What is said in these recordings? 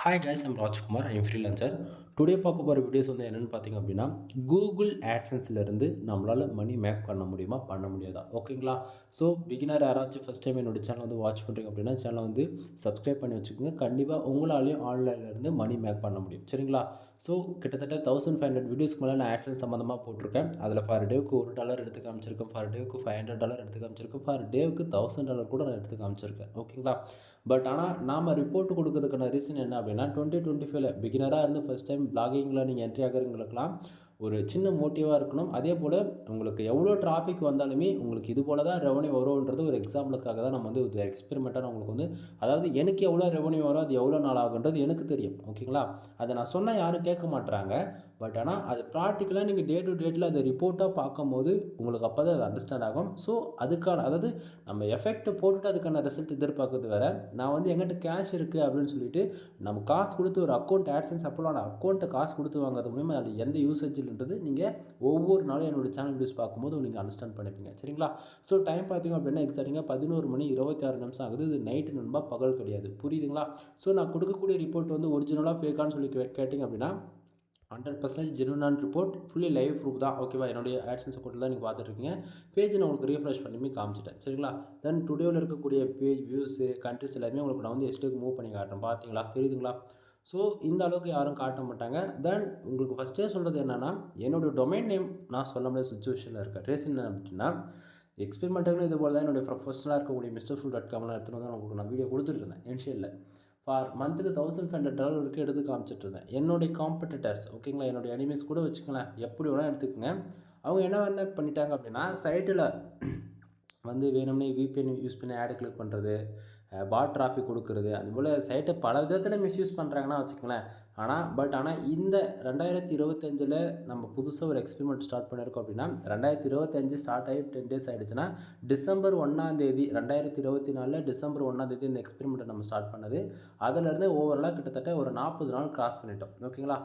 Hi guys, I'm Rajkumar. I'm freelancer. Today பார்க்க போகிற videos வந்து என்னென்னு பார்த்தீங்க அப்படின்னா, கூகுள் ஆட்சன்ஸ்லேருந்து நம்மளால் மணி மேக் பண்ண முடியுமா, பண்ண முடியாதா? ஓகேங்களா? ஸோ பிகினர் யாராச்சும் ஃபஸ்ட் டைம் என்னோடய சேனல் வந்து வாட்ச் பண்ணுறீங்க அப்படின்னா, சேனலை வந்து சப்ஸ்கிரைப் பண்ணி வச்சுக்கோங்க. கண்டிப்பாக உங்களாலேயும் ஆன்லைன்லேருந்து மணி மேக் பண்ண முடியும். சரிங்களா? ஸோ கிட்டத்தட்ட 1500 வீடியோஸ்க்கு மேலே நான் ஆட்சன்ஸ் சம்மந்தமாக போட்டிருக்கேன். அதில் ஃபார் டேவுக்கு $1 எடுத்து காமிச்சிருக்கேன், ஃபார் டேவுக்கு $500 எடுத்து காமிச்சிருக்கேன், ஃபார் டேவுக்கு $1000 கூட நான் எடுத்து காமிச்சிருக்கேன். ஓகேங்களா? பட் ஆனால் நாம் ரிப்போர்ட் கொடுக்கறதுக்கான ரீசன் என்ன அப்படின்னா, 2025 பிகினராக இருந்து ஃபஸ்ட் டைம் பிளாகிங்கில் நீங்கள் என்ட்ரி ஆகிறவங்களுக்குலாம் ஒரு சின்ன மோட்டிவாக இருக்கணும். அதே போல் உங்களுக்கு எவ்வளோ டிராஃபிக் வந்தாலுமே உங்களுக்கு இது போல தான் ரெவன்யூ வரும்ன்றது ஒரு எக்ஸாம்பிளுக்காக தான் நம்ம வந்து ஒரு எக்ஸ்பெரிமெண்ட்டாக நான் உங்களுக்கு வந்து, அதாவது எனக்கு எவ்வளோ ரெவன்யூ வரும், அது எவ்வளோ நாள் ஆகுன்றது எனக்கு தெரியும். ஓகேங்களா? அதை நான் சொன்னால் யாரும் கேட்க மாட்டுறாங்க. பட் ஆனால் அது ப்ராக்டிக்கலாக நீங்கள் டே டு டேட்டில் அதை ரிப்போர்ட்டாக பார்க்கும்போது உங்களுக்கு அப்போ தான் அது அண்டர்ஸ்டாண்ட் ஆகும். ஸோ அதுக்கான, அதாவது நம்ம எஃபெக்ட் போட்டுட்டு அதுக்கான ரிசல்ட் எதிர்பார்க்குறது வேறு. நான் வந்து எங்கிட்ட கேஷ் இருக்குது அப்படின்னு சொல்லிட்டு நம்ம காசு கொடுத்து ஒரு அக்கௌண்ட் ஆட்சன்ஸ் அப்போலாம் அக்கௌண்ட்டை காசு கொடுத்து வாங்குறது மூலிமா அது எந்த யூசேஜ்ன்றது நீங்கள் ஒவ்வொரு நாளும் என்னோடய சேனல் வீடியோஸ் பார்க்கும்போது நீங்கள் அண்டர்ஸ்டாண்ட் பண்ணிப்பீங்க. சரிங்களா? ஸோ டைம் பார்த்தீங்க அப்படின்னா எக்ஸாக்டாக 11 மணி 26 நிமிஷம் ஆகுது. இது நைட்டு நண்பா, பகல் கிடையாது. புரியுதுங்களா? ஸோ நான் கொடுக்கக்கூடிய ரிப்போர்ட் வந்து ஒரிஜினலாக ஃபேக்கான்னு சொல்லி கேட்டிங்க அப்படின்னா 100% ஜெனுவனான ரிப்போர்ட், ஃபுல்லி லைவ் ப்ரூஃப் தான். ஓகேவா? என்னுடைய ஆட்சன்ஸ் அக்கௌண்ட்டில் தான் நீங்கள் பார்த்துட்ருக்கீங்க. பேஜ் நான் உங்களுக்கு ரீஃப்ரெஷ் பண்ணி காமிச்சிட்டேன். சரிங்களா? தென் டுடேவில் இருக்கக்கூடிய பேஜ் வியூஸு கண்ட்ரிஸ் எல்லாமே உங்களுக்கு நான் வந்து எஸ்டேக்கு மூவ் பண்ணி காட்டுறேன். பார்த்தீங்களா? தெரியுதுங்களா? ஸோ இந்த அளவுக்கு யாரும் காட்ட மாட்டாங்க. தென் உங்களுக்கு ஃபஸ்ட்டே சொல்கிறது என்னென்னா, என்னோடய டொமைன் நேம் நான் சொல்ல முடியாத சுச்சுவேஷனில் இருக்கேன். ரீசன் என்ன அப்படின்னா, எக்ஸ்பெரிமெண்ட்டுன்னு இது போல் தான் என்னுடைய ப்ரொஃபஷனலாக இருக்கக்கூடிய misterfool.comலாம் எடுத்துகிட்டு வந்து உங்களுக்கு நான் வீடியோ கொடுத்துட்ருந்தேன் இனிஷியலில். ஃபார் மந்த்துக்கு $1500 வரைக்கும் எடுத்து காமிச்சிட்ருந்தேன். என்னுடைய காம்படிட்டர்ஸ், ஓகேங்களா, என்னுடைய எனிமீஸ் கூட வச்சுக்கலாம், எப்படி வேணால் எடுத்துக்கங்க. அவங்க என்ன பண்ணிட்டாங்க அப்படின்னா, சைட்டில் வந்து வேணும்னே VPN யூஸ் பண்ணி ஆடு கிளிக் பண்ணுறது, பாட் டிராஃபிக் கொடுக்குறது, அதுபோல் சைட்டை பல விதத்தில் மிஸ்யூஸ் பண்ணுறாங்கன்னா வச்சுக்கங்களேன். ஆனால் இந்த 2025 நம்ம புதுசாக ஒரு எக்ஸ்பெரிமெண்ட் ஸ்டார்ட் பண்ணியிருக்கோம் அப்படின்னா, 2025 ஸ்டார்ட் ஆகி 10 டேஸ் ஆகிடுச்சுன்னா, டிசம்பர் 1 2024 டிசம்பர் 1 இந்த எக்ஸ்பெரிமெண்ட்டை நம்ம ஸ்டார்ட் பண்ணது. அதிலேருந்து ஓவராலாக கிட்டத்தட்ட ஒரு 40 நாள் கிராஸ் பண்ணிட்டோம். ஓகேங்களா?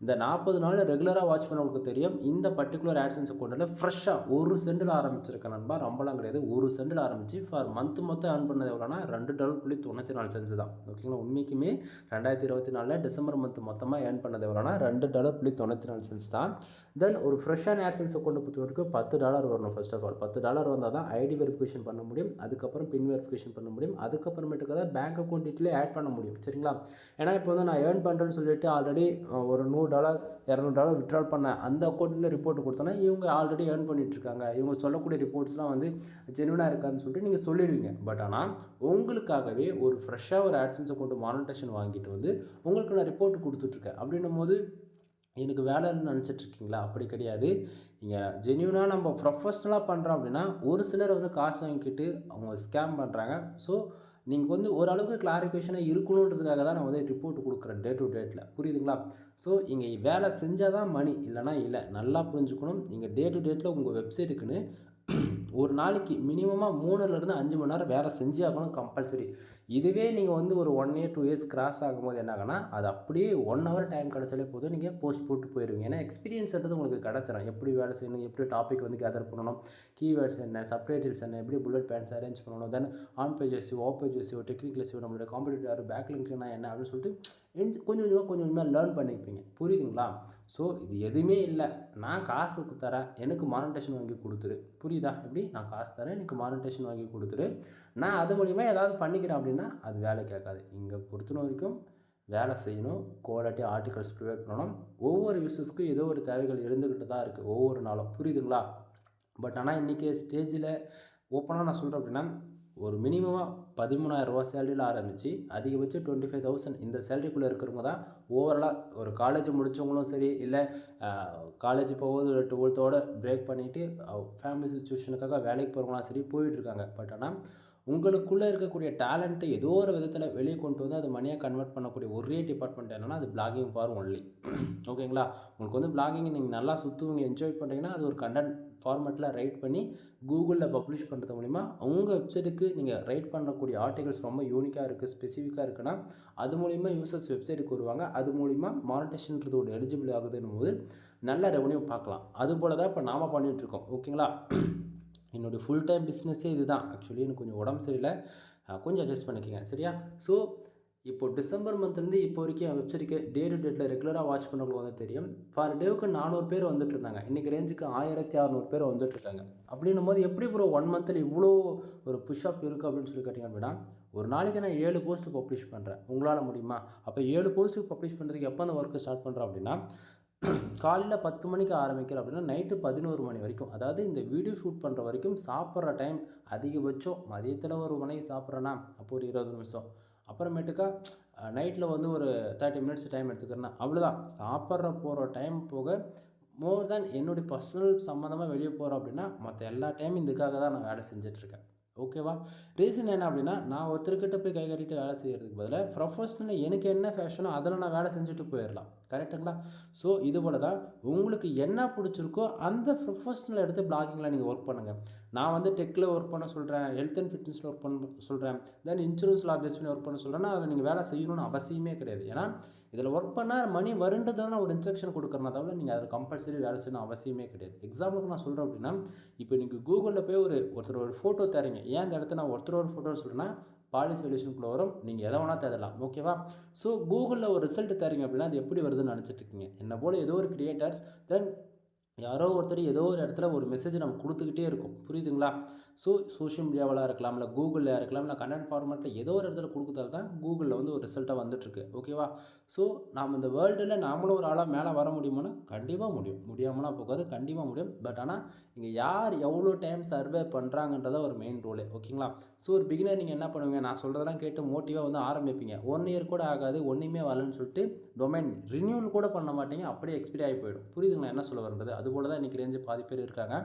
இந்த 40 நாள் ரெகுலராக வாட்ச் பண்ணவங்களுக்கு தெரியும். இந்த பர்டிகுலர் ஆட்சன்ஸ் அக்கௌண்ட்டில் ஃப்ரெஷ்ஷாக $1 ஆரம்பிச்சிருக்கேன் நண்பா. ரொம்பலாம் கிடையாது. $1 ஆரம்பித்து ஃபார் மந்த் மொத்தம் ஏர்ன் பண்ணது எவ்வளோனா $2.94 தான். ஓகேங்களா? உண்மைக்குமே 2024 டிசம்பர் மந்த் மொத்தமாக ஏர்ன் பண்ணது எவ்வளோனா $2.94 தான். தென் ஒரு ஃப்ரெஷ்ஷான ஆட்சன்ஸ் அக்கௌண்ட்டை பொறுத்தவரைக்கும் $10 வரணும். ஃபர்ஸ்ட் ஆஃப் ஆல் $10 வந்தால் தான் ஐடி வெரிஃபிகேஷன் பண்ண முடியும். அதுக்கப்புறம் பின் வெரிஃபிகேஷன் பண்ண முடியும். அதுக்கப்புறமேட்டுக்கு தான் பேங்க் அக்கௌண்ட் டீட்டெயிலே ஆட் பண்ண முடியும். சரிங்களா? ஏன்னா இப்போ வந்து நான் ஏர்ன் பண்ணுறேன்னு சொல்லிட்டு ஆல்ரெடி ஒரு $100 $200 வித்ட்ரால் பண்ண அந்த அக்கௌண்ட்டில் ரிப்போர்ட் கொடுத்தோன்னா, இவங்க ஆல்ரெடி ஏர்ன் பண்ணிகிட்ருக்காங்க, இவங்க சொல்லக்கூடிய ரிப்போர்ட்ஸ்லாம் வந்து ஜெனுவனாக இருக்காதுன்னு சொல்லிட்டு நீங்கள் சொல்லிடுவீங்க. பட் ஆனால் உங்களுக்காகவே ஒரு ஃப்ரெஷ்ஷாக ஒரு ஆட்சன்ஸ் அக்கௌண்ட் மானிட்டேஷன் வாங்கிட்டு வந்து உங்களுக்கு நான் ரிப்போர்ட் கொடுத்துட்ருக்கேன். அப்படின்னும் போது எனக்கு வேலை இல்லைன்னு நினச்சிட்ருக்கீங்களா? அப்படி கிடையாது. நீங்கள் ஜென்யூனாக நம்ம ப்ரொஃபஷ்னலாக பண்ணுறோம் அப்படின்னா, ஒரு சிலர் வந்து காசு வாங்கிக்கிட்டு அவங்க ஸ்கேம் பண்ணுறாங்க. ஸோ நீங்கள் வந்து ஓரளவுக்கு கிளாரிஃபிகேஷனாக இருக்கணுன்றதுக்காக தான் நான் வந்து ரிப்போர்ட் கொடுக்குறேன் டே டு டேட்டில். புரியுதுங்களா? ஸோ இங்கே வேலை செஞ்சால் தான் மணி, இல்லைனா இல்லை. நல்லா புரிஞ்சுக்கணும். நீங்கள் டே டு டேட்டில் உங்கள் வெப்சைட்டுக்குன்னு ஒரு நாளைக்கு மினிமமாக 3லேருந்து 5 மணி நேரம் வேலை செஞ்சே ஆகணும், கம்பல்சரி. இதுவே நீங்கள் வந்து ஒரு 1 இயர் 2 இயர்ஸ் கிராஸ் ஆகும்போது என்ன ஆகுனா, அது அப்படியே 1 ஹவர் டைம் கிடச்சாலே போதும், நீங்கள் போஸ்ட் போட்டு போயிடுவீங்க. ஏன்னா எக்ஸ்பீரியன்ஸ்ன்றது உங்களுக்கு கிடச்சிடும். எப்படி வேலை செய்யணும், எப்படி டாபிக் வந்து கேதர் பண்ணணும், கீவேர்ட்ஸ் என்ன, சப்டைட்டில்ஸ் என்ன, எப்படி புல்லட் பாயிண்ட்ஸ் அரேஞ்ச் பண்ணணும், then on page SEO, off page SEO, technical SEO, நம்மளோட காம்படிட்டர் பேக் லிங்க்னா என்ன அப்படின்னு சொல்லிட்டு கொஞ்சம் கொஞ்சமாக லேர்ன் பண்ணிப்பீங்க. புரியுதுங்களா? ஸோ இது எதுவுமே இல்லை, நான் காசுக்கு தரேன், எனக்கு மானிட்டேஷன் வாங்கி கொடுத்துரு. புரியுதா? எப்படி நான் காசு தரேன், எனக்கு மானிட்டேஷன் வாங்கி கொடுத்துரு, நான் அது மூலிமா ஏதாவது பண்ணிக்கிறேன் அப்படின்னா அது வேலை கேட்காது. இங்கே பொறுத்தன வரைக்கும் வேலை செய்யணும், குவாலிட்டி ஆர்டிகல்ஸ் ப்ரிப்பேர் பண்ணணும். ஒவ்வொரு யூசர்ஸ்க்கும் ஏதோ ஒரு தேவைகள் இருந்துக்கிட்டு தான் இருக்குது ஒவ்வொரு நாளும். புரியுதுங்களா? பட் ஆனால் இன்றைக்கி ஸ்டேஜில் ஓப்பனாக நான் சொல்கிறேன் அப்படின்னா, ஒரு மினிமமாக $13,000 சேலரியில் ஆரம்பித்து அதிகபட்சம் 25,000 இந்த சேலரிக்குள்ளே இருக்கிறவங்க தான் ஓவராலாக ஒரு காலேஜ் முடித்தவங்களும் சரி, இல்லை காலேஜ் போகும்போது 12th பிரேக் பண்ணிவிட்டு ஃபேமிலி சுச்சுவேஷனுக்காக வேலைக்கு போகிறவங்களாம் சரி போயிட்டுருக்காங்க. பட் ஆனால் உங்களுக்குள்ளே இருக்கக்கூடிய டேலண்ட்டை ஏதோ ஒரு விதத்தில் வெளியே கொண்டு வந்து அது மணியாக கன்வெர்ட் பண்ணக்கூடிய ஒரே டிபார்ட்மெண்ட் என்னென்னா அது பிளாகிங் ஃபார் ஒன்லி. ஓகேங்களா? உங்களுக்கு வந்து பிளாகிங் நீங்கள் நல்லா சுற்றுவீங்க, என்ஜாய் பண்ணுறீங்கன்னா அது ஒரு கண்டென்ட் ஃபார்மேட்டில் ரைட் பண்ணி கூகுளில் பப்ளிஷ் பண்ணுறது மூலிமா உங்கள் வெப்சைட்டுக்கு நீங்கள் ரைட் பண்ணக்கூடிய ஆர்டிகல்ஸ் ரொம்ப யூனிக்காக இருக்குது, ஸ்பெசிஃபிக்காக இருக்குன்னா அது மூலிமா யூசர்ஸ் வெப்சைட்டுக்கு வருவாங்க. அது மூலிமா மானிட்டேஷன்றது ஒரு எலிஜிபிள் ஆகுதுன்னும் போது நல்ல ரெவன்யூ பார்க்கலாம். அதுபோல் தான் இப்போ நாம் பண்ணிகிட்ருக்கோம். ஓகேங்களா? என்னுடைய ஃபுல் டைம் பிஸ்னஸே இது தான். ஆக்சுவலி எனக்கு கொஞ்சம் உடம்பு சரியில்லை, கொஞ்சம் அட்ஜஸ்ட் பண்ணிக்கோங்க, சரியா? ஸோ இப்போ டிசம்பர் மந்த்லேருந்து இப்போ வரைக்கும் என் வெப்சைட்டுக்கு டே டு டேட்டில் ரெகுலராக வாட்ச் பண்ணுறவங்களுக்கு வந்து தெரியும். ஃபார் டேவுக்கு 400 பேர் வந்துட்டு இருந்தாங்க. இன்றைக்கி ரேஞ்சுக்கு 1600 பேர் வந்துட்டுருக்காங்க. அப்படின்னும் போது எப்படி ப்ரோ 1 மந்த்தில் இவ்வளோ ஒரு புஷ்அப் இருக்குது அப்படின்னு சொல்லி கேட்டிங்க அப்படின்னா, ஒரு நாளைக்கு நான் 7 போஸ்ட் பப்ளிஷ் பண்ணுறேன். உங்களால் முடியுமா? அப்போ 7 போஸ்ட்டுக்கு பப்ளிஷ் பண்ணுறதுக்கு எப்போ அந்த ஒர்க்கு ஸ்டார்ட் பண்ணுறோம் அப்படின்னா, காலையில் 10 மணிக்கு ஆரம்பிக்கிறோம் அப்படின்னா நைட்டு 11 மணி வரைக்கும், அதாவது இந்த வீடியோ ஷூட் பண்ணுற வரைக்கும் சாப்பிட்ற டைம் அதிகபட்சம் மதியத்தில் ஒரு மணிக்கு சாப்பிட்றேன்னா அப்போ ஒரு 20 நிமிஷம், அப்புறமேட்டுக்கா நைட்டில் வந்து ஒரு 30 மினிட்ஸ் டைம் எடுத்துக்கிறேன்னா அவ்வளோதான். சாப்பிட்ற போகிற டைம் போக மோர் தேன் என்னுடைய பர்சனல் சம்மந்தமாக வெளியே போகிறோம் அப்படின்னா மற்ற எல்லா டைமும் இதுக்காக தான் நான் வேலை செஞ்சிட்ருக்கேன். ஓகேவா? ரீசன் என்ன அப்படின்னா, நான் ஒருத்தர்கிட்ட போய் கை கட்டிட்டு வேலை செய்கிறதுக்கு பதிலாக ப்ரொஃபஷ்னலாக எனக்கு என்ன ஃபேஷனோ அதில் நான் வேலை செஞ்சுட்டு போயிடலாம். கரெக்டுங்களா? ஸோ இது போல் தான் உங்களுக்கு என்ன பிடிச்சிருக்கோ அந்த ப்ரொஃபஷ்னல் எடுத்து பிளாகிங்கில் நீங்கள் ஒர்க் பண்ணுங்கள். நான் வந்து டெக்கில் ஒர்க் பண்ண சொல்கிறேன், ஹெல்த் அண்ட் ஃபிட்னஸில் ஒர்க் பண்ண சொல்கிறேன், தென் இன்சூரன்ஸ் லா பேஸ் பண்ணி ஒர்க் பண்ண சொல்கிறேன்னா அதில் நீங்கள் வேலை செய்யணும்னு அவசியமே கிடையாது. ஏன்னா இதில் ஒர்க் பண்ணால் மணி வருன்றது தான் ஒரு இன்ஸ்ட்ரக்ஷன் கொடுக்குறேன்னா தவிர நீங்கள் அதில் கம்பல்சரி வேலை செய்யணும் அவசியமே கிடையாது. எக்ஸாம்பிளுக்கு நான் சொல்கிறேன் அப்படின்னா, இப்போ நீங்கள் கூகுளில் போய் ஒருத்தர் ஒரு ஃபோட்டோ தரீங்க. ஏன் இந்த இடத்துல நான் ஒருத்தர் ஒரு ஃபோட்டோ சொல்கிறேன்னா பாலிசி சொல்யூஷனுக்குள்ளே வரும், நீங்கள் எதை வேணால் தேடலாம். ஓகேவா? ஸோ கூகுளில் ஒரு ரிசல்ட் தரீங்க அப்படின்னா அது எப்படி வருதுன்னு நினச்சிட்டு இருக்கீங்க. என்ன போல் ஏதோ ஒரு கிரியேட்டர்ஸ் தென் யாரோ ஒருத்தர் ஏதோ ஒரு இடத்துல ஒரு மெசேஜ் நம்ம கொடுத்துக்கிட்டே இருக்கும். புரியுதுங்களா? ஸோ சோஷியல் மீடியாவில் இருக்கலாம், இல்லை கூகுளில் இருக்கலாம், இல்லை கண்டென்ட் ஃபார்மேட்டில் ஏதோ ஒரு இடத்துல கொடுக்குறது தான் கூகுளில் வந்து ஒரு ரிசல்ட்டாக வந்துட்டுருக்கு. ஓகேவா? ஸோ நாம் இந்த வேர்ல்டில் நாமளும் ஒரு ஆளாக மேலே வர முடியுமானா கண்டிப்பாக முடியும். முடியாமலாம் போகாது, கண்டிப்பாக முடியும். பட் ஆனால் இங்கே யார் எவ்வளோ டைம் சர்வே பண்ணுறாங்கன்றத ஒரு மெயின் ரோலே. ஓகேங்களா? ஸோ ஒரு பிகினர் நீங்கள் என்ன பண்ணுவீங்க, நான் சொல்கிறதெல்லாம் கேட்டு மோட்டிவாக வந்து ஆரம்பிப்பீங்க. 1 இயர் கூட ஆகாது, ஒன்றுமே வரலன்னு சொல்லிட்டு டொமைன் ரினியூவல் கூட பண்ண மாட்டீங்க, அப்படியே எக்ஸ்பைரி ஆகி போயிடும். புரியுதுங்களா என்ன சொல்ல வருது? அதுபோல் தான் இன்றைக்கி ரேஞ்சு பாதி பேர் இருக்காங்க.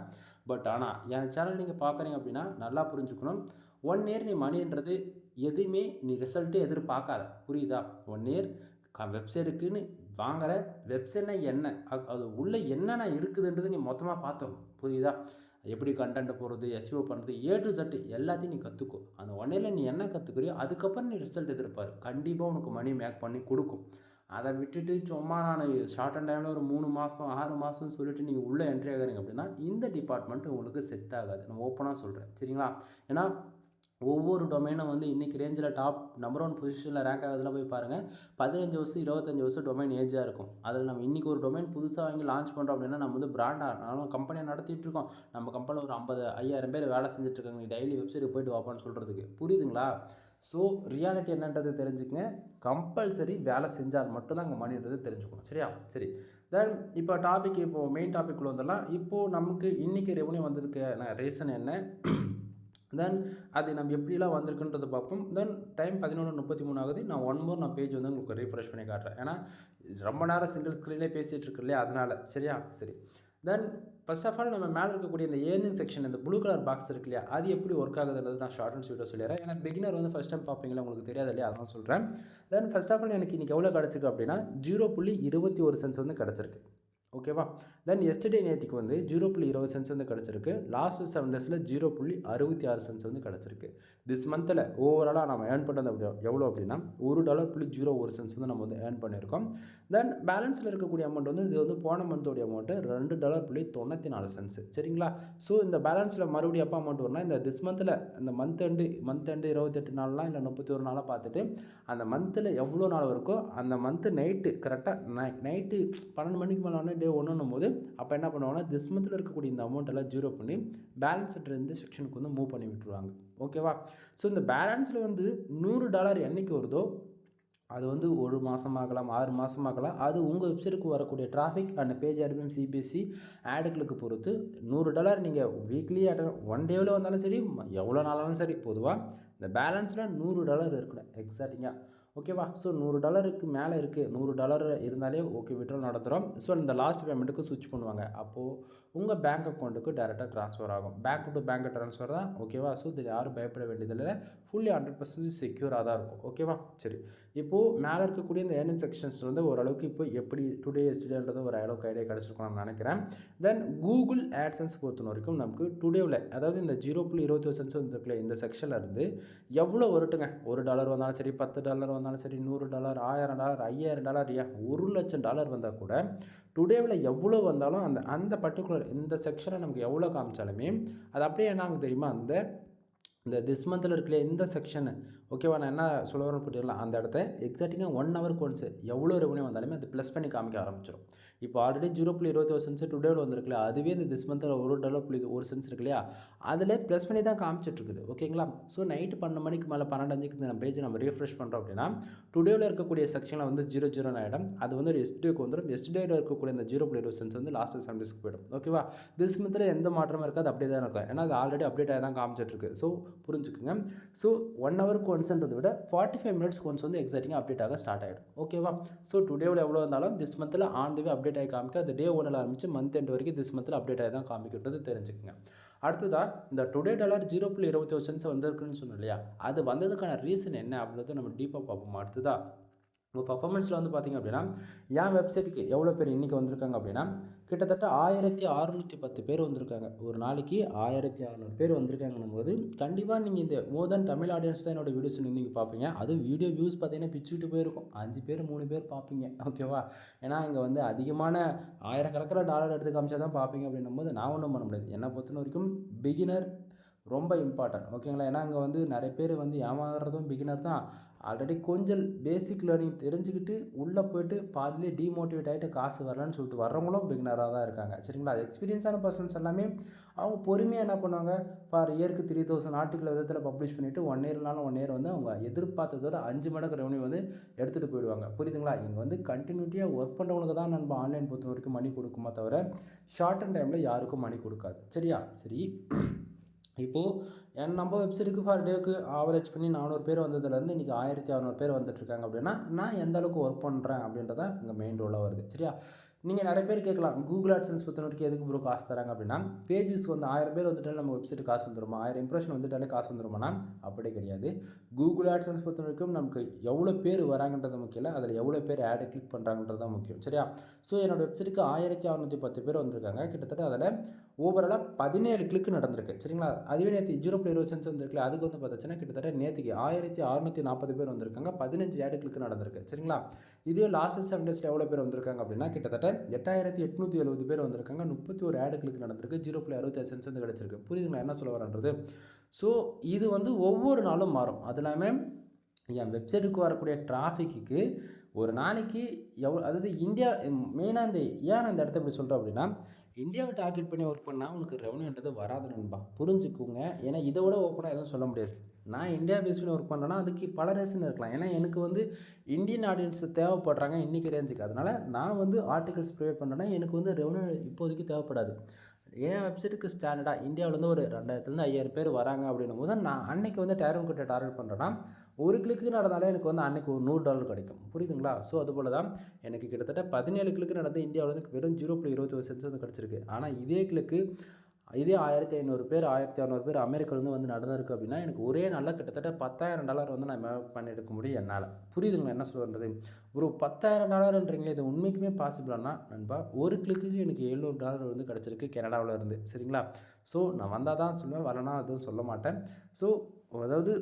பட் ஆனால் என் சேனல் நீங்கள் பார்க்குறீங்க அப்படின்னா நல்லா புரிஞ்சுக்கணும். 1 இயர் நீ மணின்றது எதுவுமே நீ ரிசல்ட்டே எதிர்பார்க்காத. புரியுதா? 1 இயர் வெப்சைட்டுக்குன்னு வாங்குற, வெப்சைட்னா என்ன, அது உள்ளே என்னென்ன இருக்குதுன்றது நீ மொத்தமாக பார்த்தோம். புரியுதா? எப்படி கண்டென்ட் போடுறது, எஸ்இஓ பண்ணுறது, ஏ டு Z எல்லாத்தையும் நீ கற்றுக்கோ. அந்த 1 இயரில் நீ என்ன கற்றுக்கிறியோ அதுக்கப்புறம் நீ ரிசல்ட் எதிர்பார். கண்டிப்பாக உனக்கு மணி மேக் பண்ணி கொடுக்கும். அதை விட்டுட்டு சும்மா நான் ஷார்ட் அண்ட் டைமில் ஒரு 3 மாதம் 6 மாதம்னு சொல்லிட்டு நீங்கள் உள்ளே என்ட்ரி ஆகிறீங்க அப்படின்னா இந்த டிபார்ட்மெண்ட் உங்களுக்கு செட் ஆகாது. நான் ஓப்பனாக சொல்கிறேன். சரிங்களா? ஏன்னா ஒவ்வொரு டொமைனும் வந்து இன்றைக்கி ரேஞ்சில் டாப் நம்பர் 1 பொசிஷனில் ரேங்க் ஆகிறதுலாம் போய் பாருங்கள். 15 வருஷம் 25 வருஷம் டொமைன் ஏஜாக இருக்கும். அதில் நம்ம இன்றைக்கி ஒரு டொமைன் புதுசாக வாங்கி லான்ச் பண்ணுறோம் அப்படின்னா நம்ம வந்து பிராண்டாக நானும் கம்பெனியாக நடத்திட்டு இருக்கோம். நம்ம கம்பெனியில் ஒரு 50,000 பேர் வேலை செஞ்சுட்ருக்காங்க. நீ டெய்லி வெப்சைட்டுக்கு போய்ட்டு வாப்பான்னு சொல்கிறதுக்கு. புரியுதுங்களா? ஸோ ரியாலிட்டி என்னன்றது தெரிஞ்சுக்கங்க. கம்பல்சரி வேலை செஞ்சால் மட்டும்தான் அங்கே மணின்றது தெரிஞ்சுக்கணும். சரியா? சரி. தென் இப்போ டாபிக் இப்போது மெயின் டாபிக்குள்ளே வந்துடலாம். இப்போது நமக்கு இன்றைக்கி ரெவன்யூ வந்ததுக்கு ரீசன் என்ன, தென் அது நம்ம எப்படிலாம் வந்திருக்குன்றதை பார்ப்போம். தென் டைம் 11:33 ஆகுது. நான் ஒன் மோர் பேஜ் வந்து உங்களுக்கு ரீஃப்ரெஷ் பண்ணி காட்டுறேன். ஏன்னா ரொம்ப நேரம் சிங்கிள் ஸ்க்ரீன்லேயே பேசிகிட்டு இருக்கு இல்லையா, அதனால். சரியா? சரி. தென் ஃபர்ஸ்ட் ஆஃப் ஆல் நம்ம மேலே இருக்கக்கூடிய இந்த ஏர்னிங் செக்ஷன், இந்த ப்ளூ கலர் பாக்ஸ் இருக்கு இல்லையா, அது எப்படி ஒர்க் ஆகுதுன்றது நான் ஷார்ட் அண்ட் ஸ்வீட்டாக சொல்லிடுறேன். ஏன்னா பிகினர் வந்து ஃபஸ்ட் டைம் பார்ப்பீங்களா, உங்களுக்கு தெரியாது இல்லையா, அதான் சொல்கிறேன். தென் ஃபர்ஸ்ட் ஆஃப் ஆல் எனக்கு இன்றைக்கி எவ்வளோ கிடச்சிருக்கு அப்படின்னா 0.21 சென்ட்ஸ் வந்து கிடச்சிருக்கு. ஓகேவா? தென் எஸ்டர்டே நேற்றுக்கு வந்து 0.20 சென்ட்ஸ் வந்து கிடச்சிருக்கு. லாஸ்ட் 7 டேஸில் 0.66 சென்ட்ஸ் வந்து கிடச்சிருக்கு. திஸ் மந்தில் ஓவராலாக நம்ம ஏர்ன் பண்ணது அப்படி எவ்வளோ அப்படின்னா $1.01 சென்ட்ஸ் வந்து நம்ம வந்து ஏர்ன் பண்ணியிருக்கோம். தென் பேலன்ஸில் இருக்கக்கூடிய அமௌண்ட் வந்து இது வந்து போன மந்தோடைய அமௌண்ட்டு $2.94 சென்ட்ஸ். சரிங்களா? ஸோ இந்த பேலன்ஸில் மறுபடியும் எப்போ அமௌண்ட் வரும்னா இந்த திஸ் மந்தில் இந்த மந்த் எண்டு 28 நாள்லாம் இல்லை 31 நாளாக பார்த்துட்டு அந்த மந்தில் எவ்வளோ நாள் இருக்கோ அந்த மந்த்து நைட்டு கரெக்டாக நைட்டு 12 மணிக்கு மேலே டே 1ன்னும் போது அப்போ என்ன பண்ணுவாங்கன்னா திஸ் மந்தில் இருக்கக்கூடிய இந்த அமௌண்ட் எல்லாம் ஜீரோ பண்ணி பேலன்ஸ் இந்த செக்ஷனுக்கு வந்து மூவ் பண்ணி விட்டுருவாங்க. ஓகேவா? ஸோ இந்த பேலன்ஸில் வந்து $100 என்றைக்கு வருதோ அது வந்து 1 மாதமாகலாம் 6 மாதமாகலாம். அது உங்கள் வெப்சைட்டுக்கு வரக்கூடிய traffic and page RPM CBSE ஆடுகளுக்கு பொறுத்து $100 நீங்கள் வீக்லி ஒன் டேவில் வந்தாலும் சரி, எவ்வளோ நாளாலும் சரி, பொதுவாக இந்த பேலன்ஸில் $100 இருக்கணும் எக்ஸாக்டிங்காக. ஓகேவா? ஸோ $100 மேலே இருக்குது, $100 இருந்தாலே ஓகே விட்ரோல் நடத்துகிறோம். ஸோ இந்த லாஸ்ட் பேமெண்ட்டுக்கு ஸ்விட்ச் பண்ணுவாங்க. அப்போது உங்கள் பேங்க் அக்கௌண்ட்டுக்கு டேரெக்டாக ட்ரான்ஸ்ஃபர் ஆகும். பேங்க் டு பேங்க் ட்ரான்ஸ்ஃபர் தான். ஓகேவா? ஸோ இதில் யாரும் பயப்பட வேண்டியதில்லை. ஃபுல்லி 100% செக்யூராக தான் இருக்கும். ஓகேவா? சரி. இப்போது மேலே இருக்கக்கூடிய இந்த ஏர்னிங் செக்ஷன்ஸ் வந்து ஓரளவுக்கு இப்போ எப்படி டுடே எஸ்டேன்றது ஒரு அளவுக்கு ஐடியா கிடச்சிருக்கும் நான் நினைக்கிறேன். தென் கூகுள் ஆட்சன்ஸ் பொறுத்த வரைக்கும் நமக்கு டுடேவில் அதாவது இந்த 0.21 சென்ட்ஸ் வந்துருக்குல்ல இந்த செக்ஷனில் இருந்து எவ்வளோ வரட்டுங்க, $1 வந்தாலும் சரி, $10 வந்தாலும் சரி, $100, $1000, $5000, $1,00,000 வந்தால் கூட டுடேவில் எவ்வளோ வந்தாலும் அந்த பர்டிகுலர் இந்த செக்ஷனை நமக்கு எவ்வளோ காமிச்சாலுமே அது அப்படியே என்ன ஆகும் தெரியுமா, அந்த இந்த திஸ் மந்தில் இருக்கிற இந்த செக்ஷனு ஓகேவா, நான் என்ன சொல்ல வரேன்னு புரியல, அந்த இடத்த எக்ஸாக்டாக 1 ஹவருக்கு ஒன்ஸ் எவ்வளோ ரெவன்யூ வந்தாலுமே அது ப்ளஸ் பண்ணி காமிக்க ஆரம்பிச்சிடும். இப்போ ஆல்ரெடி 0.21 டுடேவில் வந்திருக்குல்ல, அதுவே இந்த திஸ் மந்தில் $1.1 இருக்கு இல்லையா, அதில் ப்ளஸ் பண்ணி தான் காமிச்சிட்ருக்குது. ஓகேங்களா. ஸோ நைட்டு 12 மணிக்கு மேலே 12:05க்கு நம்ம பேஜை நம்ம ரீஃப்ரெஷ் பண்ணுறோம் அப்படின்னா டுடேவில் இருக்கக்கூடிய செக்ஷனில் வந்து 00 ஆகிடும். அது வந்து ஒரு எஸ்டேக்கு வந்துடும். எஸ்டேயில் இருக்கக்கூடிய இந்த 0.20 வந்து லாஸ்ட் 7 டேஸ்க்கு போயிடும். ஓகேவா. திஸ் மந்தில் எந்த மாற்றமும் இருக்காது, அப்படியே தான் இருக்கும். ஏன்னா அது ஆல்ரெடி அப்டேட் ஆகி தான் காமிச்சிட்ருக்கு. ஸோ புரிஞ்சுக்குங்க. ஸோ 1 ஹவருக்கு ஒன்ஸ்ன்றதை விட 45 மினிட்ஸ்க்கு ஒன்ஸ் வந்து எக்ஸாக்டிங்காக அப்டேட் ஆக ஸ்டார்ட் ஆகிடும். ஓகேவா. ஸோ டுடேவில் எவ்வளோ இருந்தாலும் திஸ் மந்தில் ஆன் தி வே அப்டேட் ஆகி காமிக்க, அது டே 1 ஆரம்பிச்சு மந்த் எண்ட் வரைக்கும் திஸ் மந்தில் அப்டேட் ஆகி தான் காமிக்கின்றது தெரிஞ்சுக்குங்க. அடுத்ததாக இந்த டுடே டாலர் 0.21 வந்திருக்குன்னு சொன்னோம் இல்லையா, அது வந்ததுக்கான ரீசன் என்ன அப்படின்றத நம்ம டீப்பாக பார்ப்போம். அடுத்ததாக உங்கள் பர்ஃபார்மன்ஸில் வந்து பார்த்திங்க அப்படின்னா, என் வெப்சைட்டுக்கு எவ்வளோ பேர் இன்றைக்கி வந்திருக்காங்க அப்படின்னா, கிட்டத்தட்ட 1610 பேர் வந்திருக்காங்க. ஒரு நாளைக்கு 1600 பேர் வந்திருக்காங்கன்னும் போது கண்டிப்பாக நீங்கள் இந்த மோர் தென் தமிழ் ஆடியன்ஸ் தான் என்னோடய வீடியோஸ் நீங்கள் பார்ப்பீங்க. அதுவும் வீடியோ வியூஸ் பார்த்தீங்கன்னா பிச்சுட்டு போயிருக்கும். 5 பேர் 3 பேர் பார்ப்பீங்க. ஓகேவா. ஏன்னா இங்கே வந்து அதிகமான ஆயிரக்கணக்கில் டாலர் எடுத்து காமிச்சா தான் பார்ப்பீங்க அப்படின்னும் போது நான் ஒன்றும் பண்ண முடியாது. என்னை பொறுத்த வரைக்கும் பிகினர் ரொம்ப இம்பார்ட்டன்ட். ஓகேங்களா. ஏன்னா அங்கே வந்து நிறைய பேர் வந்து ஏமாறுறதும் பிகினர் தான். ஆல்ரெடி கொஞ்சம் பேசிக் லேர்னிங் தெரிஞ்சுக்கிட்டு உள்ளே போய்ட்டு பாதிலே டீமோட்டிவேட் ஆகிட்டு காசு வரலன்னு சொல்லிட்டு வர்றவங்களும் பிகினராக தான் இருக்காங்க. சரிங்களா. எக்ஸ்பீரியன்ஸான பர்சன்ஸ் எல்லாமே அவங்க பொறுமையாக என்ன பண்ணுவாங்க, ஃபார் இயருக்கு 3000 ஆர்டிக்கல் விதத்தில் பப்ளிஷ் பண்ணிவிட்டு 1 இயர்னாலும் 1 இயர் வந்து அவங்க எதிர்பார்த்ததோட 5 மடங்கு ரெவன்யூ வந்து எடுத்துகிட்டு போயிடுவாங்க. புரியுதுங்களா. இங்கே வந்து கண்டினியூட்டியாக ஒர்க் பண்ணுறவங்களுக்கு தான் நம்ம ஆன்லைன் பொறுத்த வரைக்கும் மணி கொடுக்குமா தவிர ஷார்ட் அண்ட் டைமில் யாருக்கும் மணி கொடுக்காது. சரியா. சரி, இப்போது நம்ம வெப்சைட்டுக்கு ஃபார் டேவுக்கு ஆவரேஜ் பண்ணி 400 பேர் வந்ததுலேருந்து இன்றைக்கி 1600 பேர் வந்துட்டுருக்காங்க அப்படின்னா, நான் எந்த அளவுக்கு ஒர்க் பண்ணுறேன் அப்படின்றத இங்கே மெயின் ரோலாக வருது. சரியா. நீங்கள் நிறைய பேர் கேட்கலாம், கூகுள் ஆட்சன்ஸ் பொறுத்தவரைக்கும் எதுக்கு ப்ரோ காசு தராங்க அப்படின்னா, பேஜஸ் வந்து 1000 பேர் வந்துட்டாலே நம்ம வெப்சைட்டு காசு வந்துடுமா, 1000 இம்ப்ரெஷன் வந்துட்டாலே காசு வந்துடுமானா அப்படி கிடையாது. கூகுள் ஆட்சன்ஸ் பொறுத்த வரைக்கும் நமக்கு எவ்வளோ பேர் வராங்கன்றது முக்கியம் இல்லை, அதில் எவ்வளோ பேர் ஆடு கிளிக் பண்ணுறாங்கன்றது தான் முக்கியம். சரியா. ஸோ என்னோடய வெப்சைட்டுக்கு 1610 பேர் வந்திருக்காங்க. கிட்டத்தட்ட அதில் ஓவராலாக 17 கிளிக்கு நடந்திருக்கு. சரிங்களா. அதுவே நேற்று 0.20 வந்திருக்குல்ல, அதுக்கு வந்து பார்த்துச்சுன்னா கிட்டத்தட்ட நேற்றுக்கு 1640 பேர் வந்திருக்காங்க. 15 ஆடு கிளிக்கு நடந்திருக்கு. சரிங்களா. இதே லாஸ்ட் 7 டேஸில் எவ்வளோ பேர் வந்திருக்காங்க அப்படின்னா, கிட்டத்தட்ட 8870 பேர் வந்திருக்காங்க. 31 ஆடுகளுக்கு நடந்திருக்கு. 0.65 வந்து கிடச்சிருக்கு. புரியுதுங்களா என்ன சொல்ல வரேன்றது. ஸோ இது வந்து ஒவ்வொரு நாளும் மாறும். அது இல்லாமல் என் வெப்சைட்டுக்கு வரக்கூடிய டிராஃபிக்கு ஒரு நாளைக்கு அதாவது இந்தியா மெயினாக ஏன் இந்த இடத்த இப்படி சொல்கிறேன் அப்படின்னா, இந்தியாவை டார்கெட் பண்ணி ஒர்க் பண்ணால் உனக்கு ரெவன்யூன்றது வராது நண்பா. புரிஞ்சுக்குங்க. ஏன்னா இதை விட ஓப்பனாக எதுவும் சொல்ல முடியாது. நான் இந்தியா பேஸ் பண்ணி ஒர்க் பண்ணுறேன்னா அதுக்கு பல ரீசன் இருக்கலாம். ஏன்னா எனக்கு வந்து இந்தியன் ஆடியன்ஸ் தேவைப்படுறாங்க இன்றைக்கி ரேஞ்சுக்கு. அதனால் நான் வந்து ஆர்டிகல்ஸ் ப்ரொவைட் பண்ணுறேன்னா எனக்கு வந்து ரெவன்யூ இப்போதைக்கு தேவைப்படாது. ஏன் வெப்சைட்டுக்கு ஸ்டாண்டர்டாக இந்தியாவிலேருந்து ஒரு 2000 5000 பேர் வராங்க அப்படின்னும் போது நான் அன்றைக்கி வந்து டேரம் கிட்ட டார்கெட் பண்ணுறேன்னா ஒரு கிளிக்கு நடந்தாலே எனக்கு வந்து அன்றைக்கி ஒரு $100 கிடைக்கும். புரியுதுங்களா. ஸோ அதுபோல் தான் எனக்கு கிட்டத்தட்ட 17 கிளிக்கு நடந்து இந்தியாவிலேருந்து வெறும் 0.21 வந்து கிடச்சிருக்கு. ஆனால் இதே கிளிக்கு இதே 1500 பேர் 1600 பேர் அமெரிக்காவிலேருந்து வந்து நடந்திருக்கு அப்படின்னா எனக்கு ஒரே நாளில் கிட்டத்தட்ட $10,000 வந்து நான் மேப் பண்ணி எடுக்க முடியும் என்னால். புரியுதுங்களா என்ன சொல்கிறது. ஒரு $10,000ன்றீங்களே, இது உண்மைக்குமே பாசிபிளானா நண்பா. ஒரு கிளிக்கு எனக்கு $700 வந்து கிடச்சிருக்கு கனடாவில் இருந்து. சரிங்களா. ஸோ நான் வந்தால் தான் சொல்லுவேன், வரலனா அதுவும் சொல்ல மாட்டேன். ஸோ அதாவது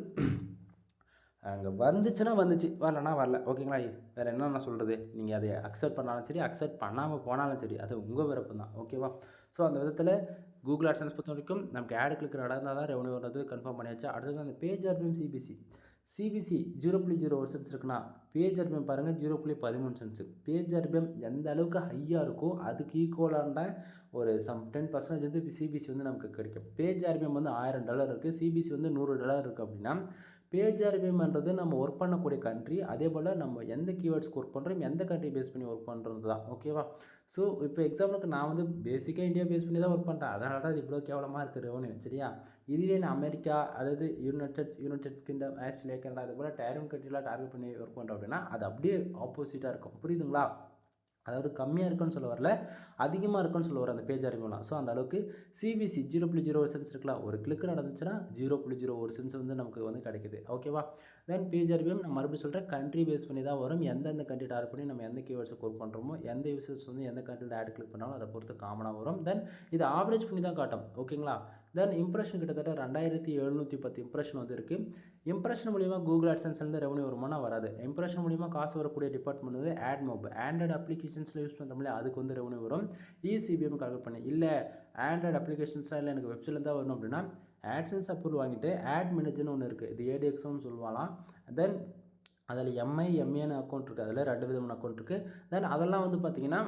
அங்கே வந்துச்சுன்னா வந்துச்சு, வரலன்னா வரல. ஓகேங்களா. வேறு என்ன நான் சொல்கிறது. நீங்கள் அதை அக்செப்ட் பண்ணாலும் சரி, அக்செப்ட் பண்ணாமல் போனாலும் சரி, அது உங்கள் விருப்பம் தான். ஓகேவா. ஸோ அந்த விதத்தில் கூகுள் ஆட்சன்ஸ் பொறுத்த வரைக்கும் நமக்கு ஆடு கிளிக் நடந்தால் தான் ரெவன்யூ வர்றது கன்ஃபார்ம் பண்ணியாச்சு. அடுத்தது அந்த பேஜ் ஆர்பிஎம் சிபிசி 0.01 இருக்குன்னா பேஜ் ஆர்பிஎம் பாருங்கள் 0.13. பேஜ் ஆர்பிஎம் எந்த அளவுக்கு ஹையாக இருக்கோ அதுக்கு ஈக்குவலான ஒரு 10% வந்து சிபிசி வந்து நமக்கு கிடைக்கும். பேஜ் ஆர்பிஎம் வந்து $1000 இருக்குது, சிபிசி வந்து $100 இருக்குது அப்படின்னா பேஜ் ஆர்பிஎம்ன்றது நம்ம ஒர்க் பண்ணக்கூடிய கண்ட்ரி, அதே போல் நம்ம எந்த கீவேர்ட்ஸ்க்கு ஒர்க் பண்ணுறோம், எந்த கண்ட்ரி பேஸ் பண்ணி ஒர்க் பண்ணுறது தான். ஓகேவா. ஸோ இப்போ எக்ஸாம்பிளுக்கு நான் வந்து பேசிக்காக இந்தியா பேஸ் பண்ணி தான் ஒர்க் பண்ணுறேன். அதனால தான் இது இவ்வளோ கேவலமாக இருக்குது ரெவன்யூ. சரியா. இதுவே நான் அமெரிக்கா, அதாவது யுனைடெட் கிங்டம், ஆஸ்திரேலியா, கனடா அது போல் டேரிம் கண்ட்ரிலாம் டார்கெட் பண்ணி ஒர்க் பண்ணுறோம் அப்படின்னா அது அப்படியே ஆப்போசிட்டாக இருக்கும். புரியுதுங்களா. அதாவது கம்மியாக இருக்குன்னு சொல்ல வரல, அதிகமாக இருக்குன்னு சொல்ல வர அந்த பேஜ் ஆர்பிஎம்லாம். ஸோ அந்த அளவுக்கு சிபிசி 0.01 இருக்கலாம். ஒரு கிளிக்கு நடந்துச்சுன்னா 0.01 வந்து நமக்கு வந்து கிடைக்குது. ஓகேவா. தென் பேஜ் ஆர்பிஎம் நான் மறுபடியும் சொல்கிறேன், கண்ட்ரி பேஸ் பண்ணி தான் வரும். எந்தெந்த கண்ட்ரி டார்கெட் பண்ணி நம்ம எந்த கீவேர்ட்ஸை ஒர்க் பண்ணுறோமோ, எந்த யூசர்ஸ் வந்து எந்த கண்ட்ரியில் ஆட் கிளிக் பண்ணாலும் அதை பொறுத்து காமனாக வரும். தென் இது ஆவரேஜ் பண்ணி தான் காட்டும். ஓகேங்களா. தென் இம்ப்ரெஷன் கிட்டத்தட்ட 2710 இம்ப்ரெஷன் வந்து இருக்குது. இம்ப்ரெஷன் மூலிமா கூகுள் ஆட்சன்ஸ்லேருந்து ரெவன்யூ வருமானா வராது. இம்ப்ரெஷன் மூலிமா காசு வரக்கூடிய டிபார்ட்மெண்ட் வந்து ஆட்மோப், ஆண்ட்ராய்டு அப்ளிகேஷன்ஸில் யூஸ் பண்ணுறோம்ல, அதுக்கு வந்து ரெவன்யூ வரும். இசிபிஎம் கால்குலேட் பண்ணி இல்லை ஆண்ட்ராய்டு அப்ளிகேஷன்ஸ்லாம் இல்லை எனக்கு வெப்சைட்டில் தான் வரணும் அப்படின்னா ஆட்சன்ஸ் அப்ரூவல் வாங்கிட்டு ஆட் மேனேஜர்னு ஒன்று இருக்குது, இது ஏடிஎக்ஸ்னு சொல்லுவாங்களாம். தென் அதில் எம்ஐ எம்ஏன்னு அக்கௌண்ட் இருக்குது, அதில் 2 விதமான அக்கௌண்ட் இருக்குது. தென் அதெல்லாம் வந்து பார்த்திங்கன்னா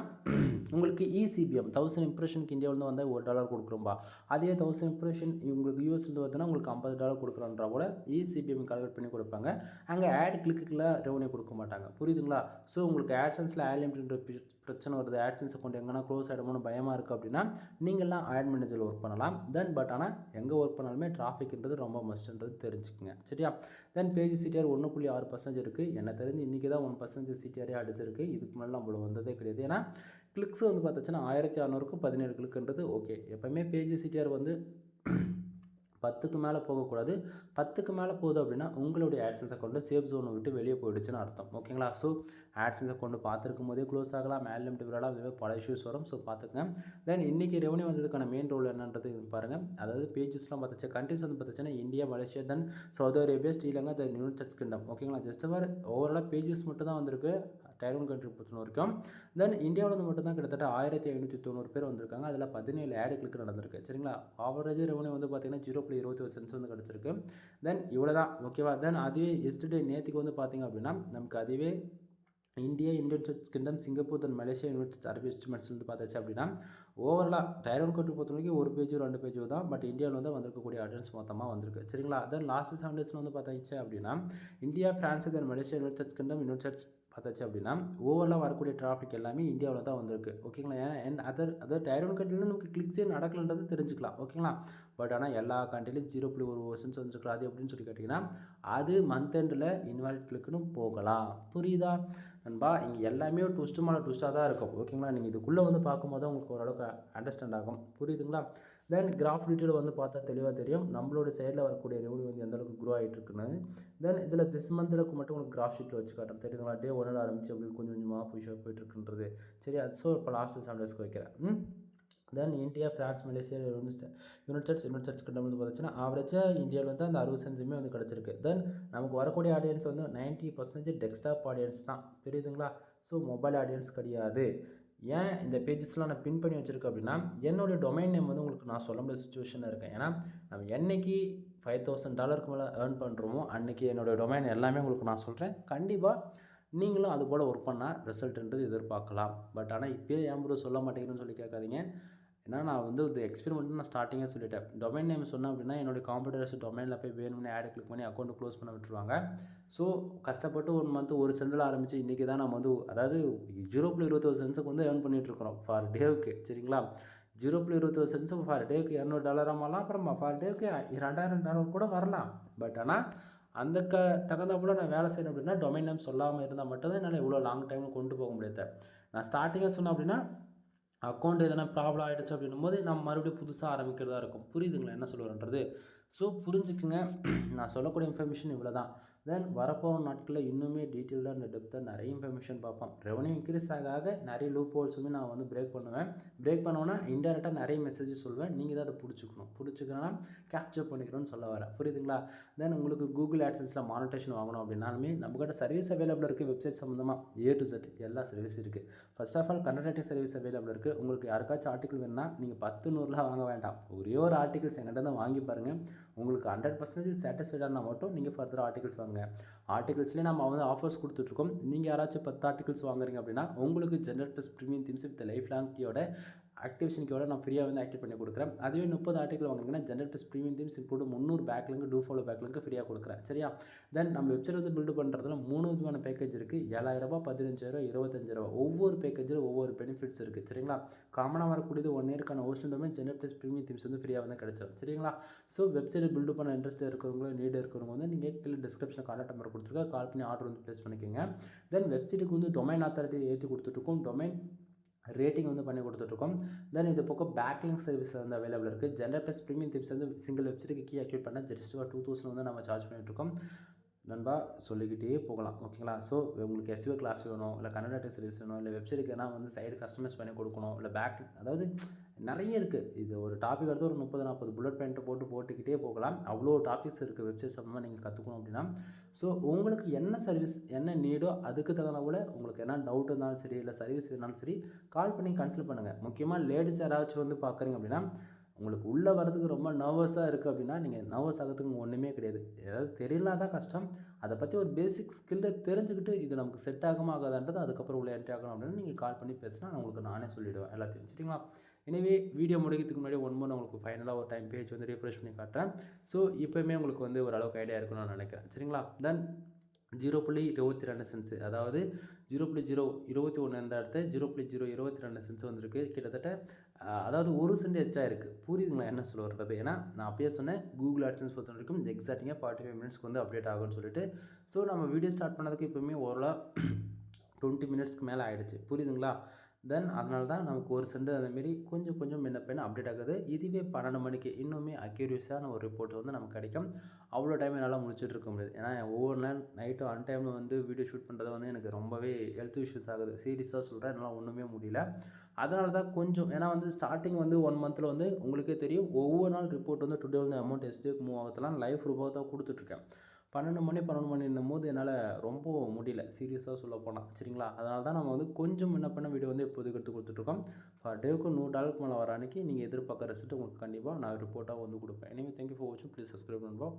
உங்களுக்கு இசிபிஎம் 1000 இம்ப்ரெஷனுக்கு இந்தியாவிலேருந்து வந்தால் $1 கொடுக்குறோம்பா, அதே 1000 இம்ப்ரெஷன் உங்களுக்கு யூஎஸ்லேருந்து பார்த்தீங்கன்னா உங்களுக்கு $50 கொடுக்குறோன்றா போல் இசிபிஎம் கால்குலேட் பண்ணி கொடுப்பாங்க. அங்கே ஆட் கிளிக்குக்கெலாம் ரெவன்யூ கொடுக்க மாட்டாங்க, புரியுதுங்களா? ஸோ உங்களுக்கு ஆட்சன்ஸில் ஆட் லிமிட்ன்ற பிரச்சனை வருது, ஆட்சன்ஸ் அக்கௌண்ட் எங்கன்னா க்ளோஸ் ஆகிடுமோன்னு பயமாக இருக்குது அப்படின்னா நீங்கள்லாம் ஆட் மேனேஜரில் ஒர்க் பண்ணலாம். தென் பட் ஆனால் எங்கே ஒர்க் பண்ணாலுமே டிராஃபிக்ன்றது ரொம்ப மஸ்ட்ன்றது தெரிஞ்சுக்குங்க, சரியா? தென் பேஜ் சிடிஆர் 1.6% இருக்குது. எனக்கு தெரிஞ்சு இன்றைக்கி தான் 1% சிடிஆரே அடிச்சிருக்கு, இதுக்கு முன்னாடி நம்மள வந்ததே கிடையாது. ஏன்னா கிளிக்ஸ் வந்து பார்த்துச்சுன்னா 1600க்கு 17 கிளிக்குன்றது ஓகே. எப்போயுமே பேஜ் சிடிஆர் வந்து 10க்கு மேலே போகக்கூடாது. 10க்கு மேலே போகுது அப்படின்னா உங்களுடைய ஆட்சன்ஸ் அக்கௌண்ட்டு சேஃப் ஜோனை விட்டு வெளியே போயிடுச்சுன்னு அர்த்தம், ஓகேங்களா? ஸோ ஆட்சன்ஸ் அக்கௌண்ட் பார்த்துருக்கும் போதே க்ளோஸ் ஆகலாம், மேல் லிமிட் விடலாம், அதுவே பல இஷ்யூஸ் வரும். ஸோ பார்த்துக்கங்க. தென் இன்றைக்கி ரெவன்யூ வந்ததுக்கான மெயின் ரோல் என்னன்றது பாருங்கள். அதாவது பேஜஸ்லாம் பார்த்துச்சு, கண்ட்ரிஸ் வந்து பார்த்துச்சுன்னா India, Malaysia, then Saudi Arabia, Sri Lanka, then United Kingdom, ஓகேங்களா? ஜஸ்ட் ஓவராலாக பேஜஸ் மட்டும் தான் வந்திருக்கு டைரோன் கண்ட்ரி பொறுத்த வரைக்கும். தென் இந்தியாவில் வந்து மட்டும் தான் கிட்டத்தட்ட 1590 பேர் வந்திருக்காங்க, அதில் 17 ஆட் கிளிக் நடந்திருக்கு, சரிங்களா? ஆவரேஜ் ரெவன்யூ வந்து பார்த்திங்கன்னா 0.21 சென்ட்ஸ் வந்து கிடச்சிருக்கு. தென் இவ்வளோ தான், ஓகேவா? தென் அதுவே எஸ்டர்டே நேற்றுக்கு வந்து பார்த்திங்க அப்படின்னா நமக்கு அதுவே இந்தியா, யுனைடெட் கிங்டம், சிங்கப்பூர், தென் மலேசியா, யுனைடெட் அரபு எஸ்டிமேட்ஸ் வந்து பார்த்தாச்சு அப்படின்னா ஓவராலாக டைரோன் கண்ட்ரி பொறுத்த வரைக்கும் ஒரு பேஜோ 2 பேஜோ தான், பட் இந்தியாவில் வந்து வந்திருக்கக்கூடிய அட்ரன்ஸ் மொத்தமாக வந்திருக்கு, சரிங்களா? தென் லாஸ்ட் 7 டேஸில் வந்து பார்த்தாச்சு அப்படின்னா இந்தியா, ஃப்ரான்ஸ், தென் மலேசியா, யுனைடெட் கிங்டம், யுனைடெட் பார்த்தாச்சு அப்படின்னா ஓவராலாக வரக்கூடிய டிராஃபிக் எல்லாமே இந்தியாவில் தான் வந்திருக்கு, ஓகேங்களா? ஏன்னா அதர் டைரோன் கண்ட்ரிலேருந்து நமக்கு கிளிக்ஸே நடக்கலன்றது தெரிஞ்சுக்கலாம், ஓகேங்களா? பட் ஆனால் எல்லா கண்ட்ரிலையும் 0.1% வந்துருக்கு. அது எப்படின்னு சொல்லி கேட்டிங்கன்னா அது மந்த் எண்டில் இன்வாலிட் கிளிக்குன்னு போகலாம், புரியுதா நண்பா? இங்கே எல்லாமே ட்விஸ்ட்டு மேலே ட்விஸ்ட்டாக தான் இருக்கும், ஓகேங்களா? நீங்கள் இதுக்குள்ளே வந்து பார்க்கும்போது உங்களுக்கு ஓரளவுக்கு அண்டர்ஸ்டாண்ட் ஆகும், புரியுதுங்களா? தென் கிராஃப் டீட்டெயில் வந்து பார்த்தா தெளிவாக தெரியும் நம்மளோட சைடில் வரக்கூடிய ரெவன்யூ வந்து எந்தளவுக்கு க்ரோ ஆகிட்டு இருக்குன்னு. தென் இதில் திஸ் மந்த்துக்கு மட்டும் உங்களுக்கு கிராஃப் ஷீட்டில் வச்சு காட்டுறேன், தெரியுதுங்களா? டே 1 ஆரம்பிச்சு அப்படின்னு கொஞ்சம் கொஞ்சமாக புஷ்ஷாக போயிட்டுருக்குன்றது, சரி? அது ஸோ இப்போ லாஸ்ட்டு 7 டேஸ்க்கு வைக்கிறேன். Then India, France, Malaysia, United Kingdom வந்து பார்த்துச்சுன்னா ஆவரேஜாக இந்தியாவில் வந்து அந்த 60 சென்ட்ஸுமே வந்து கிடச்சிருக்கு. தென் நமக்கு வரக்கூடிய ஆடியன்ஸ் வந்து 90% டெஸ்க்டாப் ஆடியன்ஸ் தான், புரியுதுங்களா? ஸோ மொபைல் ஆடியன்ஸ் கிடையாது. ஏன் இந்த பேஜஸ்லாம் நான் பின் பண்ணி வச்சுருக்கேன் அப்படின்னா என்னுடைய டொமைன் நேம் வந்து உங்களுக்கு நான் சொல்ல முடியாத சுச்சுவேஷனில் இருக்கேன். ஏன்னா நம்ம என்றைக்கு $5000 மேலே ஏர்ன் பண்ணுறோமோ அன்றைக்கி என்னோடய டொமைன் எல்லாமே உங்களுக்கு நான் சொல்கிறேன். கண்டிப்பாக நீங்களும் அது போல் ஒர்க் பண்ணால் ரிசல்ட்ன்றது எதிர்பார்க்கலாம். பட் ஆனால் இப்போயே ஏன் ப்ரோ சொல்ல மாட்டேங்கிறேன்னு சொல்லி கேட்காதீங்க. ஏன்னா நான் வந்து இந்த எக்ஸ்பெரிமெண்ட் நான் ஸ்டார்டிங்காக சொல்லிட்டேன். டொமைன் நேம் சொன்னேன் அப்படின்னா என்னுடைய காம்படிட்டர்ஸ் டொமைனில் போய் வேணும்னு ஆட் கிளிக் பண்ணி அக்கௌண்ட்டு க்ளோஸ் பண்ண விட்டுருவாங்க. ஸோ கஷ்டப்பட்டு 1 மந்த் ஒரு சென்டில் ஆரம்பித்து இன்றைக்கி தான் நம்ம வந்து அதாவது 0.21 சென்ட்ஸுக்கு வந்து ஏர்ன் பண்ணிகிட்ருக்குறோம் ஃபார் டேவுக்கு, சரிங்களா? 0.21 சென்ட்ஸு ஃபார் டேவுக்கு $200 ஆகலாம், அப்புறம் ஃபார் டேவுக்கு $2000 கூட வரலாம். பட் ஆனால் அந்த தகுந்தாப்புல நான் வேலை செய்யணும் அப்படின்னா டொமைன் நேம் சொல்லாமல் இருந்தால் மட்டும்தான் என்னால் இவ்வளோ லாங் டைம் கொண்டு போக முடியாது. நான் ஸ்டார்டிங்காக சொன்னேன் அப்படின்னா அக்கௌண்ட் எதனா ப்ராப்ளம் ஆகிடுச்சு அப்படின்னும் போது நம்ம மறுபடியும் புதுசாக ஆரம்பிக்கிறதா இருக்கும், புரியுதுங்களா என்ன சொல்லுறேன்றது? ஸோ புரிஞ்சுக்குங்க. நான் சொல்லக்கூடிய இன்ஃபர்மேஷன் இவ்வளோ தான். தென் வரப்போகிற நாட்களில் இன்னுமே டீட்டெயிலாக இந்த டெப்த்தாக நிறைய இன்ஃபர்மேஷன் பார்ப்போம். ரெவன்யூ இன்க்ரீஸ் ஆக நிறைய லூப் ஹோல்ஸுமே நான் வந்து பிரேக் பண்ணுவேன். பிரேக் பண்ணோன்னா இன்டெரக்டாக நிறைய மெசேஜஸ் சொல்லுவேன், நீங்கள் தான் அதை பிடிச்சிக்கணும்னா கேப்சர் பண்ணிக்கணும்னு சொல்ல வரேன், புரியுதுங்களா? தென் உங்களுக்கு கூகுள் ஆட்சன்ஸில் மானிட்டேஷன் வாங்கணும் அப்படின்னாலுமே நம்மக்கிட்ட சர்வீஸ் அவைலபிள் இருக்குது. வெப்சைட் சம்மந்தமாக A to Z எல்லா சர்வீஸ் இருக்குது. First of all content service available இருக்குது. உங்களுக்கு யாருக்காச்சும் ஆர்டிக்கல் வேணும்னா நீங்கள் 10-100 வாங்க வேண்டாம், ஒரே ஒரு ஆர்டிகல்ஸ் எங்கிட்ட தான் வாங்கி பாருங்கள். உங்களுக்கு 100% சாட்டிஸ்ஃபைடானா மட்டும் நீங்கள் ஃபர்தர் ஆர்டிகல்ஸ் வாங்க. ஆர்டிகல்ஸ்லேயே நம்ம வந்து ஆஃபர்ஸ் கொடுத்துட்ருக்கோம். நீங்கள் யாராச்சும் 10 ஆர்டிகல்ஸ் வாங்குறீங்க அப்படின்னா உங்களுக்கு general plus premium themes with life long கீயோட ஆக்டிவேஷன் கீயோட நான் ஃப்ரீயாக வந்து ஆக்டிவ் பண்ணி கொடுக்குறேன். அதுவே 30 ஆர்டிகல் வாங்குறீங்கன்னா general plus premium themes include 300 backlink do follow backlink ஃப்ரீயாக கொடுக்குறேன், சரியா? தென் நம்ம வெப்சைட் வந்து பில்டு பண்ணுறதுல 3 விதமான பேக்கேஜ் இருக்குது. $7000, $15000, $25000. ஒவ்வொரு பேக்கேஜில் ஒவ்வொரு பெனிஃபிட்ஸ் இருக்குது, சரிங்களா? காமனாக வரக்கூடியது 1 இயர்க்கான hosting domain, general plus premium themes வந்து ஃப்ரீயாக வந்து கிடைச்சிடும், சரிங்களா? ஸோ வெப்சைட் பில்டு பண்ண இன்ட்ரெஸ்ட் இருக்கிறவங்களும் நீட் இருக்கிறவங்க வந்து நீங்கள் கீழே டிஸ்கிரிப்ஷனில் கான்டாக்ட் நம்பர் கொடுத்துருக்கேன், கால் பண்ணி ஆர்டர் வந்து ப்ளேஸ் பண்ணிக்கோங்க. தென் வெப்சைட்டுக்கு வந்து டொமைன் அத்தாரிட்டி ஏற்றி கொடுத்துட்ருக்கோம், டொமைன் ரேட்டிங் வந்து பண்ணி கொடுத்துட்ருக்கோம். தென் இது பக்கம் பேக்லிங்க் சர்வீஸ் வந்து அவைலபிள் இருக்குது. ஜென்ரல் ப்ளஸ் ப்ரீமியம் டிப்ஸ் வந்து சிங்கிள் வெப்சைட்டுக்கு கீ ஆக்டிவேட் பண்ணால் ஜஸ்ட் 2000 வந்து நம்ம சார்ஜ் பண்ணிகிட்ருக்கோம். நண்பா சொல்லிக்கிட்டே போகலாம், ஓகேங்களா? ஸோ உங்களுக்கு எஸ்இஓ கிளாஸ் வேணும், இல்லை கன்னட சர்வீஸ் வேணும், இல்லை வெப்சைட்டுக்கு எதனா வந்து சைடு கஸ்டமைஸ் பண்ணி கொடுக்கணும், இல்லை பேக் அதாவது நிறைய இருக்குது. இது ஒரு டாபிக் எடுத்து ஒரு 30-40 புல்லட் பாயிண்ட் போட்டுக்கிட்டே போகலாம். அவ்வளோ டாபிக்ஸ் இருக்குது வெப்சைட் சம்மந்தமாக நீங்கள் கற்றுக்கணும் அப்படின்னா. ஸோ உங்களுக்கு என்ன சர்வீஸ் என்ன நீடோ அதுக்கு தகுந்த போல் உங்களுக்கு என்ன டவுட் இருந்தாலும் சரி, இல்லை சர்வீஸ் வேணாலும் சரி கால் பண்ணி கன்சல்ட் பண்ணுங்கள். முக்கியமாக லேடிஸ் யாராச்சும் வந்து பார்க்குறீங்க அப்படின்னா உங்களுக்கு உள்ளே வரதுக்கு ரொம்ப நர்வஸாக இருக்குது அப்படின்னா, நீங்கள் நர்வஸ் ஆகிறதுக்கு ஒன்றுமே கிடையாது. ஏதாவது தெரியலனா தான் கஷ்டம். அதை பற்றி ஒரு பேசிக் ஸ்கில்லை தெரிஞ்சுக்கிட்டு இது நமக்கு செட் ஆகுமா ஆகாதான்றது அதுக்கப்புறம் உள்ள என்ட்ரி ஆகணும் அப்படின்னு நீங்கள் கால் பண்ணி பேசினா உங்களுக்கு நானே சொல்லிவிடுவேன் எல்லாத்தையும். சரிங்களா? எனவே வீடியோ முடிக்கிறதுக்கு முன்னாடி ஒன் உங்களுக்கு ஃபைனலாக ஒரு டைம் பேஜ் வந்து ரீஃப்ரெஷ் பண்ணி காட்டுறேன். ஸோ இப்போயுமே உங்களுக்கு வந்து ஓரளவுக்கு ஐடியா இருக்குன்னு நான் நினைக்கிறேன். சரிங்களா? தென் 0.22 சென்ட்ஸ், அதாவது 0.021 இருந்த இடத்த 0.022 சென்ட்ஸ் வந்திருக்கு. கிட்டத்தட்ட அதாவது 1 சென்ட் எச்சா இருக்குது. புரியுதுங்களா என்ன சொல்ல வர்றது? ஏன்னா நான் அப்பயே சொன்னேன், கூகுள் ஆட்சன்ஸ் பொறுத்த வரைக்கும் எக்ஸாக்டிங்காக 45 மினிட்ஸ்க்கு வந்து அப்டேட் ஆகும்னு சொல்லிட்டு. ஸோ நம்ம வீடியோ ஸ்டார்ட் பண்ணதுக்கு இப்போவுமே ஓரளவு 20 மினிட்ஸ்க்கு மேலே ஆகிடுச்சு. புரியுதுங்களா? தென் அதனால தான் நமக்கு 1 சென்ட் அந்தமாரி கொஞ்சம் கொஞ்சம் முன்ன பின்ன அப்டேட் ஆகுது. இதுவே 12 மணிக்கு இன்னுமே அக்யூரஸியான ஒரு ரிப்போர்ட் வந்து நமக்கு கிடைக்கும். அவ்வளோ டைம் என்னால் முடிச்சுட்டு இருக்க முடியாது. ஏன்னா ஒவ்வொரு நாள் நைட்டும் அன் டைமில் வந்து வீடியோ ஷூட் பண்ணுறது வந்து எனக்கு ரொம்பவே ஹெல்த் இஷ்யூஸ் ஆகுது. சீரியஸாக சொல்கிறேன், என்னால் ஒன்றுமே முடியல. அதனால தான் கொஞ்சம், ஏன்னா வந்து ஸ்டார்டிங் வந்து 1 மந்தில் வந்து உங்களுக்கே தெரியும், ஒவ்வொரு நாள் ரிப்போர்ட் வந்து டுடே வந்து அமௌண்ட் எஸ்டேக்கு மூவ் ஆகுதுலாம் லைவ் ரிப்போர்ட் தான் கொடுத்துட்ருக்கேன். 12 மணின்னும் போது என்னால் ரொம்ப முடியல, சீரியஸாக சொல்ல போனால். சரிங்களா? அதனால தான் நம்ம வந்து கொஞ்சம் முன்ன பின்ன வீடியோ வந்து இப்போதைக்கு எடுத்து கொடுத்துட்ருக்கோம். பர் டேவுக்கு $100 மேலே வர அன்றைக்கி நீங்கள் எதிர்பார்க்குற ரிசல்ட் உங்களுக்கு கண்டிப்பாக நான் ரிப்போர்ட்டாக வந்து கொடுப்பேன். எனவே தேங்க்யூ ஃபார் வாட்சிங். ப்ளீஸ் சப்ஸ்கிரைப் பண்ணுவோம்.